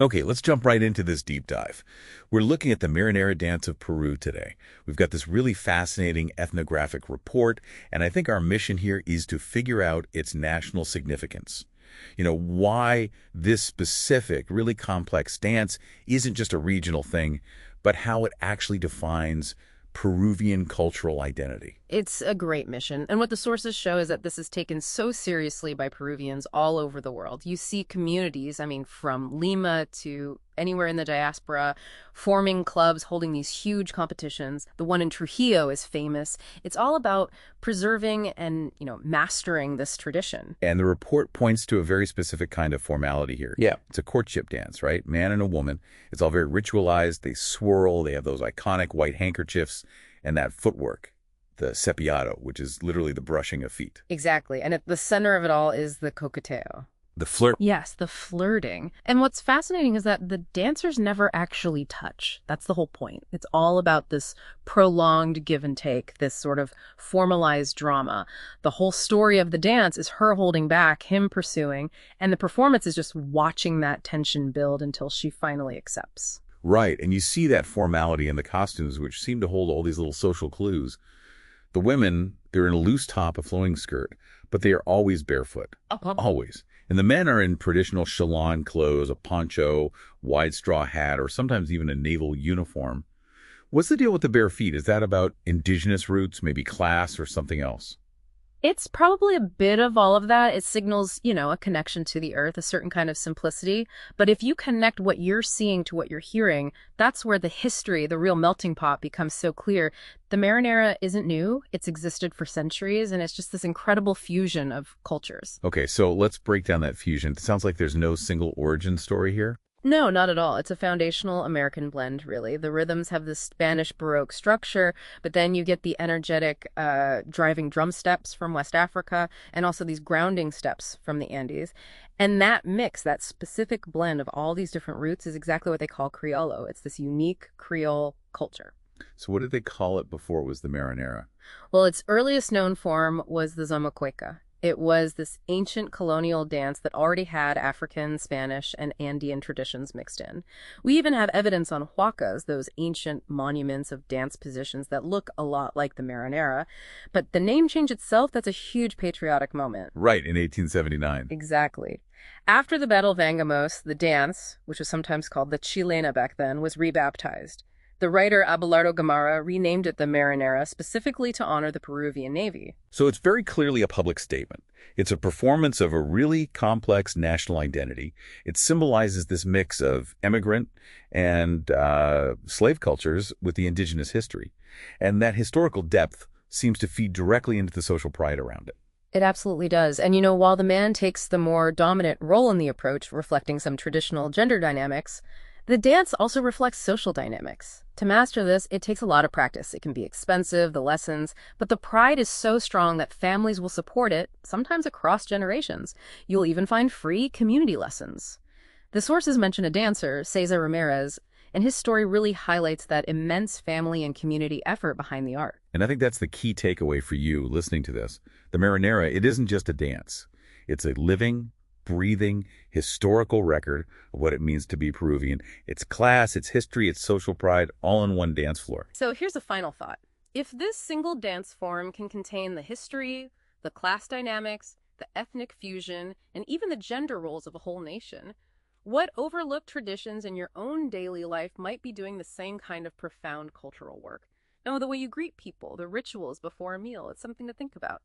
Okay, let's jump right into this deep dive. We're looking at the Marinera dance of Peru today. We've got this really fascinating ethnographic report, and I think our mission here is to figure out its national significance. Why this specific, really complex dance isn't just a regional thing, but how it actually defines Peruvian cultural identity. It's a great mission. And what the sources show is that this is taken so seriously by Peruvians all over the world. You see communities, from Lima to anywhere in the diaspora, forming clubs, holding these huge competitions. The one in Trujillo is famous. It's all about preserving and, mastering this tradition. And the report points to a very specific kind of formality here. Yeah. It's a courtship dance, right? Man and a woman. It's all very ritualized. They swirl. They have those iconic white handkerchiefs and that footwork, the cepillado, which is literally the brushing of feet. Exactly. And at the center of it all is the coqueteo. The flirt. Yes, the flirting. And what's fascinating is that the dancers never actually touch. That's the whole point. It's all about this prolonged give and take, this sort of formalized drama. The whole story of the dance is her holding back, him pursuing, and the performance is just watching that tension build until she finally accepts. Right, and you see that formality in the costumes, which seem to hold all these little social clues. The women, they're in a loose top, a flowing skirt, but they are always barefoot. Always. And the men are in traditional Chelan clothes, a poncho, wide straw hat, or sometimes even a naval uniform. What's the deal with the bare feet? Is that about indigenous roots, maybe class, or something else? It's probably a bit of all of that. It signals, a connection to the earth, a certain kind of simplicity. But if you connect what you're seeing to what you're hearing, that's where the history, the real melting pot becomes so clear. The Marinera isn't new. It's existed for centuries, and it's just this incredible fusion of cultures. Okay, so let's break down that fusion. It sounds like there's no single origin story here. No, not at all. It's a foundational American blend, really. The rhythms have this Spanish Baroque structure, but then you get the energetic driving drum steps from West Africa and also these grounding steps from the Andes. And that mix, that specific blend of all these different roots is exactly what they call Criollo. It's this unique Creole culture. So what did they call it before it was the Marinera? Well, its earliest known form was the Zamacueca. It was this ancient colonial dance that already had African, Spanish, and Andean traditions mixed in. We even have evidence on huacas, those ancient monuments of dance positions that look a lot like the Marinera. But the name change itself, that's a huge patriotic moment. Right, in 1879. Exactly. After the Battle of Angamos, the dance, which was sometimes called the Chilena back then, was rebaptized. The writer Abelardo Gamarra renamed it the Marinera specifically to honor the Peruvian Navy. So it's very clearly a public statement. It's a performance of a really complex national identity. It symbolizes this mix of immigrant and slave cultures with the indigenous history. And that historical depth seems to feed directly into the social pride around it. It absolutely does. And while the man takes the more dominant role in the approach, reflecting some traditional gender dynamics, the dance also reflects social dynamics. To master this, it takes a lot of practice. It can be expensive, the lessons, but the pride is so strong that families will support it, sometimes across generations. You'll even find free community lessons. The sources mention a dancer, Cesar Ramirez, and his story really highlights that immense family and community effort behind the art. And I think that's the key takeaway for you listening to this. The Marinera, it isn't just a dance. It's a living, breathing, historical record of what it means to be Peruvian. Its class, its history, its social pride, all in one dance floor. So here's a final thought. If this single dance form can contain the history, the class dynamics, the ethnic fusion, and even the gender roles of a whole nation, what overlooked traditions in your own daily life might be doing the same kind of profound cultural work? The way you greet people, the rituals before a meal, it's something to think about.